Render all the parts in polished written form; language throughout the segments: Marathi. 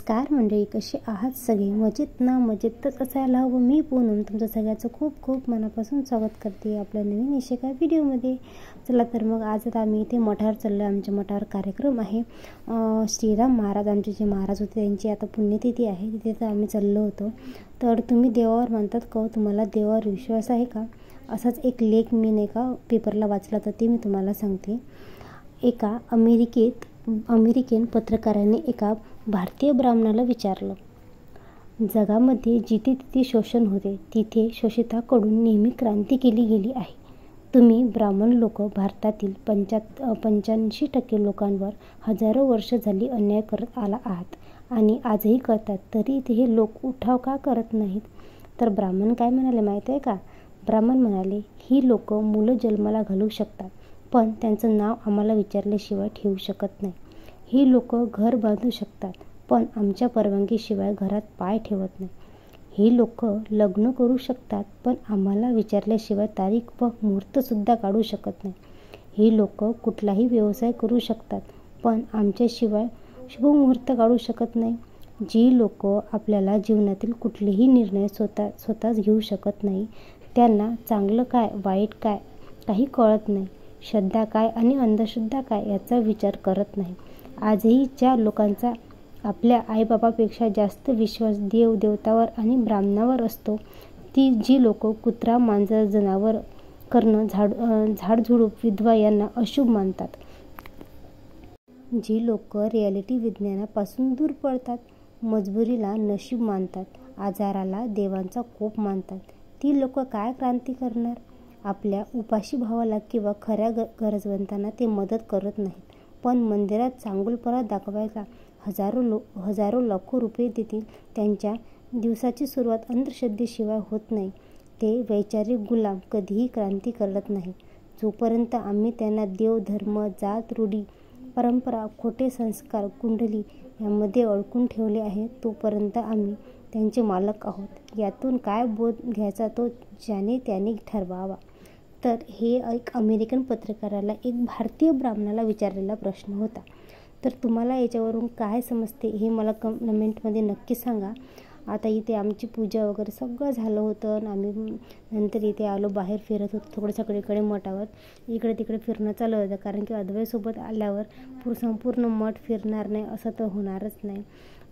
नमस्कार मंडळी, कसे आहात सगळे? मजेत ना? मजेतच असायला हवं. मी पूनम तुमचं सगळ्याचं खूप खूप मनापासून स्वागत करते आपल्या नवीन एका व्हिडिओमध्ये. चला तर मग आज आता आम्ही इथे मठावर चाललो. आमच्या मठावर कार्यक्रम आहे. श्रीराम महाराज, आमचे जे महाराज होते त्यांची आता पुण्यतिथी आहे. तिथे तर आम्ही चाललो होतो. तर तुम्ही देवावर मानतात का? तुम्हाला देवावर विश्वास आहे का? असाच एक लेख मी नाही का पेपरला वाचला, तर ते मी तुम्हाला सांगते. एका अमेरिकन पत्रकाराने एका भारतीय ब्राह्मणाला विचारलं, जगामध्ये जिथे तिथे शोषण होते तिथे शोषिताकडून नेहमी क्रांती केली गेली आहे. तुम्ही ब्राह्मण लोक भारतातील 85% लोकांवर हजारो वर्ष झाली अन्याय करत आला आहात आणि आजही करतात, तरी हे लोक उठाव का करत नाहीत? तर ब्राह्मण काय म्हणाले माहीत आहे का? ब्राह्मण म्हणाले, ही लोक मुलं जन्माला घालू शकतात, पण त्यांचं नाव आम्हाला विचारल्याशिवाय ठेवू शकत नाही. ही लोक घर बांधू शकतात, पण आमच्या परवानगीशिवाय घरात पाय ठेवत नाही. ही लोक लग्न करू शकतात, पण आम्हाला विचारल्याशिवाय तारीख व मुहूर्तसुद्धा काढू शकत नाही. ही लोक कुठलाही व्यवसाय करू शकतात, पण आमच्याशिवाय शुभमुहूर्त काढू शकत नाही. जी लोक आपल्याला जीवनातील कुठलेही निर्णय स्वतःच घेऊ शकत नाही, त्यांना चांगलं काय वाईट काय काही कळत नाही. श्रद्धा काय आणि अंधश्रद्धा काय याचा विचार करत नाही. आजही ज्या लोकांचा आपल्या आईबापापेक्षा जास्त विश्वास देवदेवतावर आणि ब्राह्मणावर असतो, ती जी लोक कुत्रा मांजर जनावर करणं झाडझुडूप विधवा यांना अशुभ मानतात. जी लोक रियालिटी विज्ञानापासून दूर पळतात, मजबुरीला नशीब मानतात, आजाराला देवांचा कोप मानतात, ती लोक काय क्रांती करणार? आपल्या उपाशी भावाला किंवा खऱ्या गरजवंतांना ते मदत करत नाहीत, पण मंदिरात चांगुलपणा दाखवायला हजारो लाखो रुपये देतील. त्यांच्या दिवसाची सुरुवात अंधश्रद्धेशिवाय होत नाही. ते वैचारिक गुलाम कधीही क्रांती करत नाही. जोपर्यंत आम्ही त्यांना देव, धर्म, जात, रूढी, परंपरा, खोटे संस्कार, कुंडली यामध्ये अडकून ठेवले आहे, तोपर्यंत आम्ही त्यांचे मालक आहोत. यातून काय बोध घ्यायचा तो ज्याने त्याने ठरवावा. तर हे एक अमेरिकन पत्रकाराला एक भारतीय ब्राह्मणाला विचारलेला प्रश्न होता. तर तुम्हाला याच्यावरून काय समजते हे मला कमेंटमध्ये नक्की सांगा. आता इथे आमची पूजा वगैरे सगळं झालं होतं आणि आम्ही नंतर इथे आलो, बाहेर फिरत होतो थोडं सगळीकडे मठावर. इकडे तिकडे फिरणं चालू होतं, कारण की अद्वैतसोबत आल्यावर संपूर्ण मठ फिरणार नाही असं तर होणारच नाही.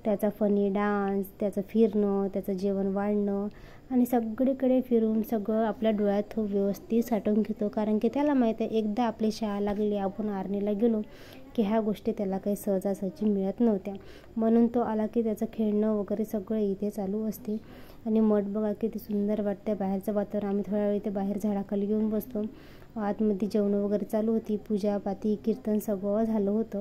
त्याचा फनी डान्स, त्याचं फिरणं, त्याचं जेवण वाढणं आणि सगळीकडे फिरून सगळं आपल्या डोळ्यात व्यवस्थित साठवून घेतो, कारण की त्याला माहीत आहे एकदा आपली शाळा लागली, आपण आर्मीला गेलो की ह्या गोष्टी त्याला काही सहजासहजी मिळत नव्हत्या. म्हणून तो आला की त्याचं खेळणं वगैरे सगळं इथे चालू असते. आणि मठ बघा किती सुंदर वाटतं, बाहेरचं वातावरण. आम्ही थोड्या वेळ इथे बाहेर झाडाखाली घेऊन बसतो. आतमध्ये जेवणं वगैरे चालू होती, पूजा पाती कीर्तन सगळं झालं होतं.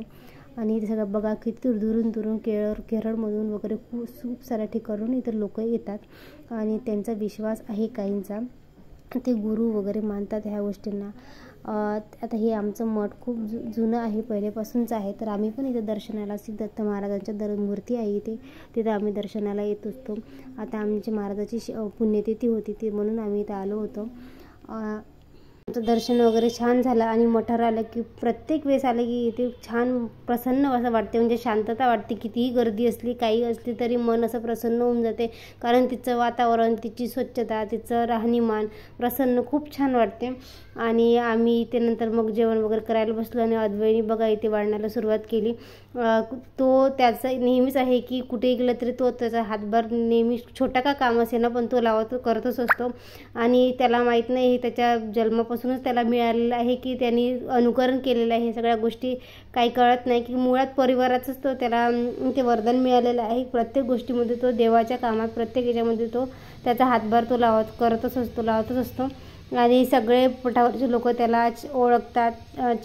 आणि इथे सगळं बघा किती दुरून केरळमधून वगैरे खूप साऱ्या ठिकाणून इतर लोक येतात आणि त्यांचा विश्वास आहे काहींचा, ते गुरु वगैरे मानतात ह्या गोष्टींना. आता हे आमचं मठ खूप जुनं आहे, पहिल्यापासूनच आहे. तर आम्ही पण इथे दर्शनाला दत्त महाराजांच्या मूर्ती आहे तिथे आम्ही दर्शनाला येत असतो. आता आमच्या महाराजाची पुण्यतिथी होती ती, म्हणून आम्ही इथे आलो होतो. दर्शन वगैरे छान झालं आणि मठावर आलं की प्रत्येक वेळेस आलं की इथे छान प्रसन्न असं वाटते, म्हणजे शांतता वाटते. कितीही गर्दी असली काही असली तरी मन असं प्रसन्न होऊन जाते, कारण तिचं वातावरण, तिची स्वच्छता, तिचं राहणीमान प्रसन्न खूप छान वाटते. आणि आम्ही इथे नंतर मग जेवण वगैरे करायला बसलो आणि अद्वैनी बघा इथे वाढण्याला सुरुवात केली. तो त्याचा नेहमीच आहे की कुठे गेलं तरी तो त्याचा हातभार नेहमी छोटा का काम असे ना, पण तो लावत करतच असतो. आणि त्याला माहीत नाही हे त्याच्या जन्मापासूनच त्याला मिळालेलं आहे की त्यांनी अनुकरण केलेलं आहे. हे सगळ्या गोष्टी काही कळत नाही की मुळात परिवाराचंच तो त्याला ते वरदान मिळालेलं आहे. प्रत्येक गोष्टीमध्ये तो देवाच्या कामात प्रत्येक याच्यामध्ये तो त्याचा हातभार तो लावतच असतो. आणि सगळे मठावरचे लोक त्याला ओळखतात,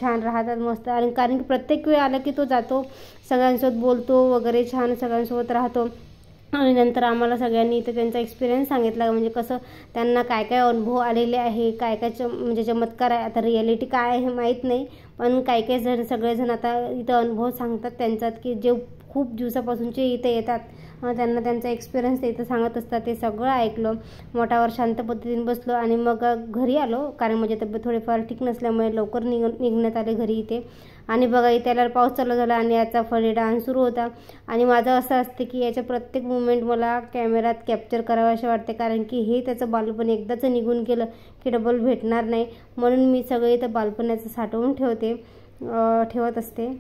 छान राहतात मस्त. आणि कारण की प्रत्येक वेळ आला की तो जातो, सगळ्यांसोबत बोलतो वगैरे, छान सगळ्यांसोबत राहतो. आणि नंतर आम्हाला सगळ्यांनी इथं त्यांचा एक्सपिरियन्स सांगितला, म्हणजे कसं त्यांना काय काय अनुभव आलेले आहे, काय काय म्हणजे चमत्कार आहे. आता रियालिटी काय आहे माहीत नाही, पण सगळेजण आता इथं अनुभव सांगतात त्यांच्यात की जे खूप दिवसापासूनचे इथे येतात त्यांना त्यांचा एक्सपिरियन्स ते इथं सांगत असतात. ते सगळं ऐकलं. मोठावर शांत पद्धतीने बसलो आणि मग घरी आलो, कारण माझी तब्येत थोडीफार ठीक नसल्यामुळे लवकर निघण्यात आले घरी इथे. आणि बघा इथे आल्यावर पाऊस चालू झाला आणि याचा फनी डान्स सुरू होता. आणि माझं असं असते की याच्या प्रत्येक मुवमेंट मला कॅमेऱ्यात कॅप्चर करावं असे वाटते, कारण की हे त्याचं बालपण एकदाच निघून गेलं की डबल भेटणार नाही. म्हणून मी सगळं इथं बालपणाचं साठवून ठेवत असते.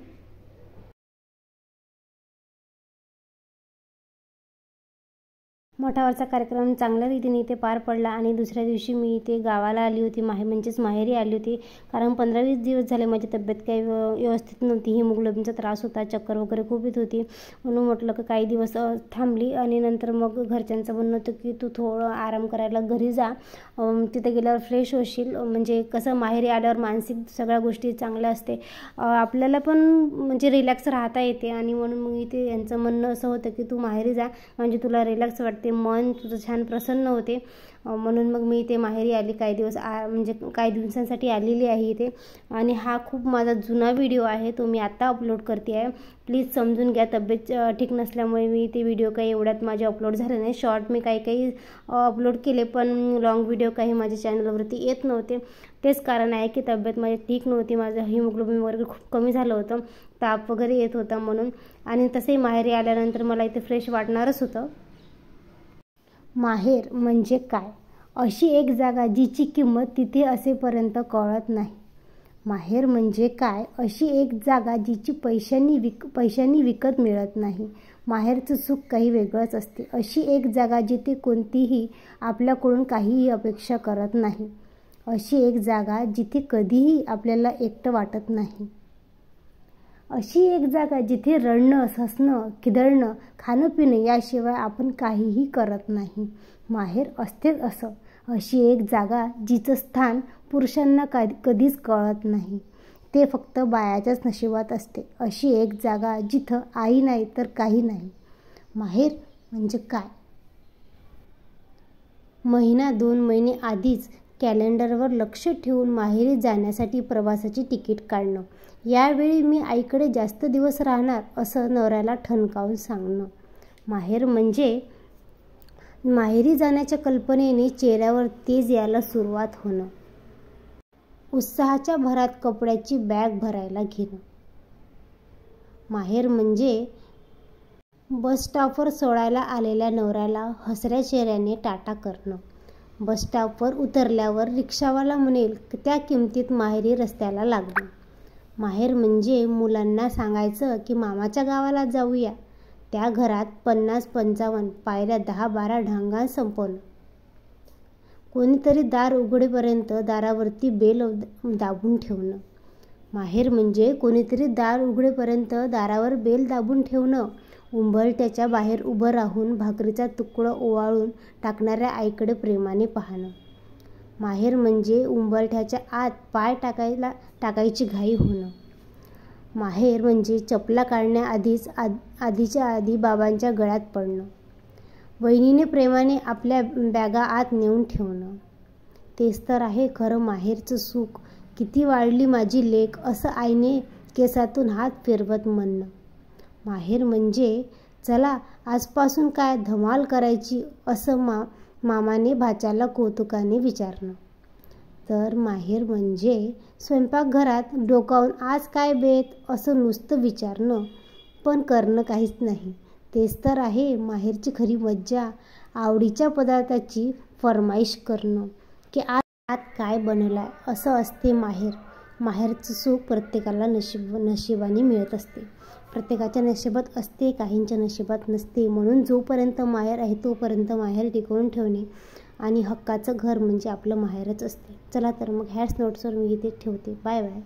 मोठावरचा कार्यक्रम चांगल्या रीतीने इथे पार पडला आणि दुसऱ्या दिवशी मी इथे गावाला आली होती, म्हणजेच माहेरी आली होती. कारण 15-20 दिवस झाले माझी तब्येत काही व्यवस्थित नव्हती. हिमोग्लोबिनचा त्रास होता, चक्कर वगैरे खूप येत होती. म्हणून म्हटलं की काही दिवस थांबली आणि नंतर मग घरच्यांचं म्हणणं होतं की तू थोडं आराम करायला घरी जा, तिथे गेल्यावर फ्रेश होशील. म्हणजे कसं माहेरी आल्यावर मानसिक सगळ्या गोष्टी चांगल्या असते, आपल्याला पण म्हणजे रिलॅक्स राहता येते. आणि म्हणून मग इथे यांचं म्हणणं असं होतं की तू माहेरी जा, म्हणजे तुला रिलॅक्स वाटते, मन तुझं छान प्रसन्न होते. म्हणून मग मी इथे माहेरी आली. काही दिवसांसाठी आलेली आहे इथे. आणि हा खूप माझा जुना व्हिडिओ आहे, तो मी आत्ता अपलोड करते आहे. प्लीज समजून घ्या, तब्येत ठीक नसल्यामुळे मी ते व्हिडिओ काही एवढ्यात माझे अपलोड झाले नाही. शॉर्ट मी काही अपलोड केले, पण लॉंग व्हिडिओ काही माझ्या चॅनलवरती येत नव्हते. तेच कारण आहे की तब्येत माझी ठीक नव्हती, माझं हिमोग्लोबिन वगैरे खूप कमी झालं होतं, ताप वगैरे येत होता म्हणून. आणि तसेही माहेरी आल्यानंतर मला इथे फ्रेश वाटणारच होतं. माहेर म्हणजे काय? अशी एक जागा जिची किंमत तिथे असेपर्यंत कळत नाही. माहेर म्हणजे काय? अशी एक जागा जिची पैशांनी विकत मिळत नाही. माहेरचं सुख काही वेगळंच असते. अशी एक जागा जिथे कोणतीही आपल्याकडून काहीही अपेक्षा करत नाही. अशी एक जागा जिथे कधीही आपल्याला एकटं वाटत नाही. अशी एक जागा जिथे रडणं, हसणं, खिदळणं, खाणं पिणं याशिवाय आपण काहीही करत नाही. माहेर असतेच असं. अशी एक जागा जिचं स्थान पुरुषांना कधीच कळत नाही, ते फक्त बायाच्याच नशिबात असते. अशी एक जागा जिथं आई नाही तर काही नाही. माहेर म्हणजे काय? महिना 2 महिने आधीच कॅलेंडरवर लक्ष ठेवून माहेरी जाण्यासाठी प्रवासाची तिकीट काढणं. यावेळी मी आईकडे जास्त दिवस राहणार असं नवऱ्याला ठणकावून सांगणं. माहेर म्हणजे माहेरी जाण्याच्या कल्पनेने चेहऱ्यावर तेज यायला सुरुवात होणं. उत्साहाच्या भरात कपड्याची बॅग भरायला घेणं. माहेर म्हणजे बसस्टॉपवर सोडायला आलेल्या नवऱ्याला हसऱ्या चेहऱ्याने टाटा करणं. बसस्टॉपवर उतरल्यावर रिक्षावाला म्हणेल त्या किमतीत माहेरी रस्त्याला लागणं. माहेर म्हणजे मुलांना सांगायचं की मामाच्या गावाला जाऊया, त्या घरात 50-55 पायऱ्या 10-12 ढांगात संपवणं. कोणीतरी दार उघडेपर्यंत दारावरती बेल दाबून ठेवणं. माहेर म्हणजे कोणीतरी दार उघडेपर्यंत दारावर बेल दाबून ठेवणं. उंबरठ्याच्या बाहेर उभं राहून भाकरीचा तुकडा ओवाळून टाकणाऱ्या आईकडे प्रेमाने पाहणं. माहेर म्हणजे उंबरठ्याच्या आत पाय टाकायची घाई होणं. माहेर म्हणजे चपला काढण्याआधीच्या आधी बाबांच्या गळ्यात पडणं. वहिनीने प्रेमाने आपल्या बॅगा आत नेऊन ठेवणं. तेच तर आहे खरं माहेरचं सुख. किती वाढली माझी लेक असं आईने केसातून हात फिरवत म्हणणं. माहेर म्हणजे चला आजपासून काय धमाल करायची असं मामाने भाच्याला कौतुकाने विचारणं. तर माहेर म्हणजे स्वयंपाकघरात डोकावून आज काय बेत असं नुसतं विचारणं, पण करणं काहीच नाही. तेच तर आहे माहेरची खरी मज्जा. आवडीच्या पदार्थाची फरमाईश करणं की आज काय बनवलंय असं असते माहेर. माहेरचं सुख प्रत्येकाला नशिबाने मिळत असते. प्रत्येकाच्या नशिबात असते, काहींच्या नशिबात नसते. म्हणून जोपर्यंत माहेर आहे तोपर्यंत माहेर टिकवून ठेवणे आणि हक्काचं घर म्हणजे आपलं माहेरच असते. चला तर मग ह्याच नोट्सवर मी इथे ठेवते. Bye bye.